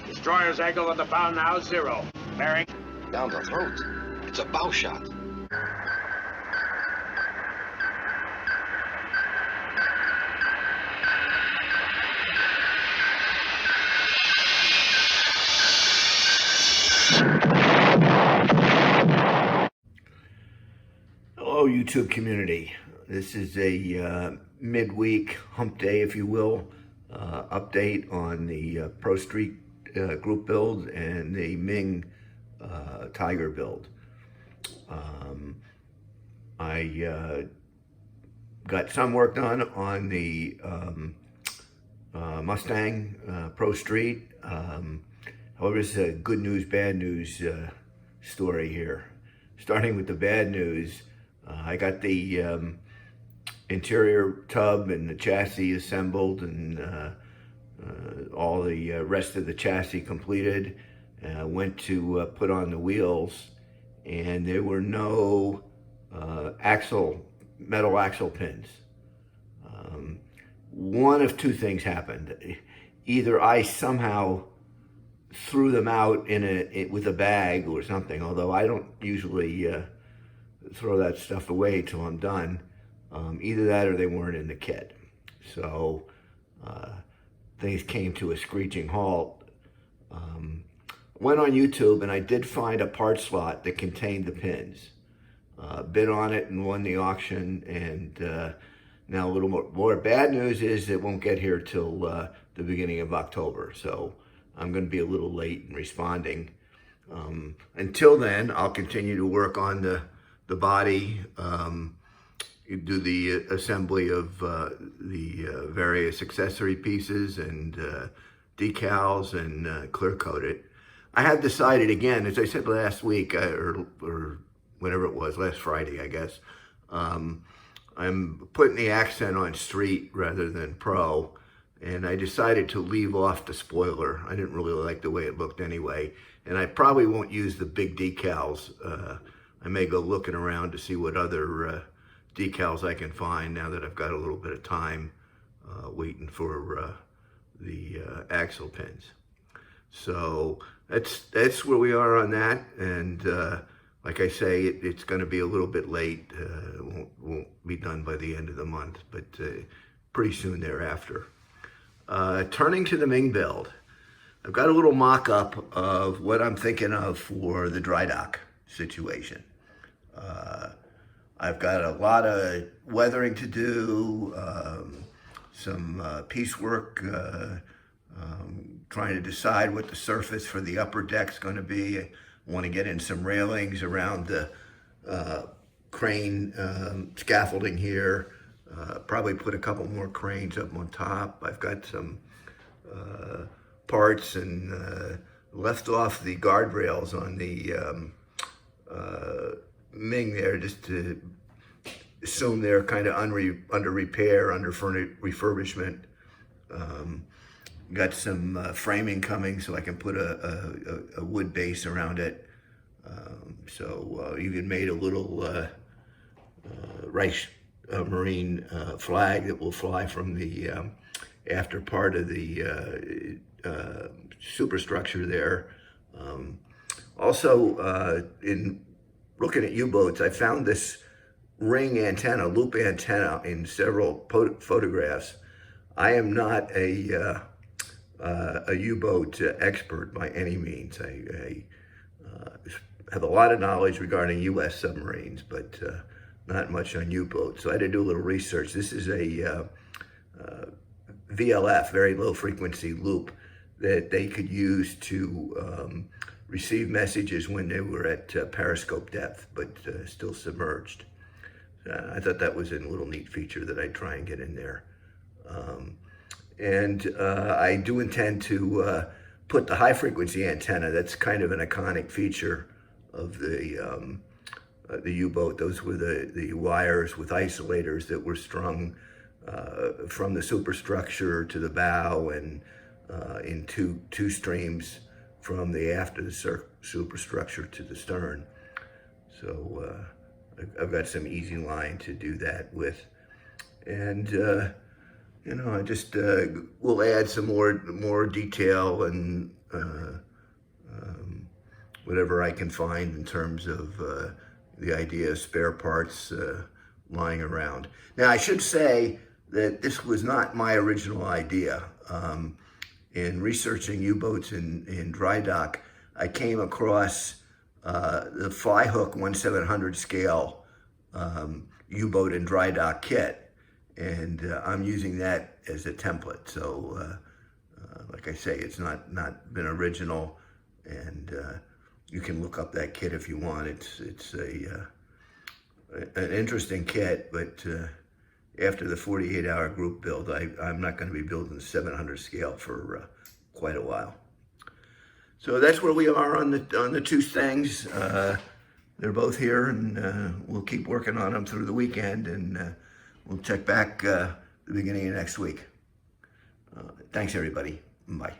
Destroyer's angle at the bow now, 0. Bearing. Down the throat. It's a bow shot. Hello, YouTube community. This is a midweek hump day, if you will, update on the Pro Street group build and the Meng Tiger build. I got some work done on the Mustang Pro Street. However, it's a good news, bad news story here. Starting with the bad news, I got the interior tub and the chassis assembled and all the rest of the chassis completed. Went to put on the wheels, and there were no metal axle pins. One of two things happened. Either I somehow threw them out with a bag or something, although I don't usually throw that stuff away till I'm done. Either that or they weren't in the kit. So things came to a screeching halt. Went on YouTube and I did find a part slot that contained the pins. Bid on it and won the auction. And now a little more bad news is it won't get here till the beginning of October. So I'm going to be a little late in responding. Until then, I'll continue to work on the body, do the assembly of the various accessory pieces and decals and clear coat it. I have decided again, as I said last week, or whenever it was, last Friday, I guess, I'm putting the accent on street rather than pro, and I decided to leave off the spoiler. I didn't really like the way it looked anyway, and I probably won't use the big decals. I may go looking around to see what other decals I can find now that I've got a little bit of time waiting for the axle pins. So that's where we are on that, and like I say, it's going to be a little bit late. It won't be done by the end of the month, but pretty soon thereafter. Turning to the Meng build, I've got a little mock-up of what I'm thinking of for the dry dock situation. I've got a lot of weathering to do, some piecework, trying to decide what the surface for the upper deck's going to be. I want to get in some railings around the crane scaffolding here. Probably put a couple more cranes up on top. I've got some parts and left off the guardrails on the Meng there, just to assume they're kind of under repair, under refurbishment. Got some framing coming so I can put a wood base around it. So even made a little Reich Marine flag that will fly from the after part of the superstructure there. Also, in looking at U-boats, I found this ring antenna, loop antenna, in several photographs. I am not a U-boat expert by any means. I have a lot of knowledge regarding U.S. submarines, but not much on U-boats. So I had to do a little research. This is a VLF, very low frequency loop, that they could use to receive messages when they were at periscope depth, but still submerged. I thought that was a little neat feature that I'd try and get in there. And I do intend to put the high frequency antenna. That's kind of an iconic feature of the U-boat. Those were the wires with isolators that were strung from the superstructure to the bow and in two streams from the aft of the superstructure to the stern. So I've got some easy line to do that with. And, I just will add some more detail and whatever I can find in terms of the idea of spare parts lying around. Now, I should say that this was not my original idea. In researching U-boats in dry dock, I came across the fly hook 1/700 scale U-boat in dry dock kit, and I'm using that as a template. So, like I say, it's not been original, and you can look up that kit if you want. It's an interesting kit, but after the 48-hour group build, I'm not going to be building the 700 scale for quite a while. So that's where we are on the two things. They're both here, and we'll keep working on them through the weekend, and we'll check back the beginning of next week. Thanks, everybody. Bye.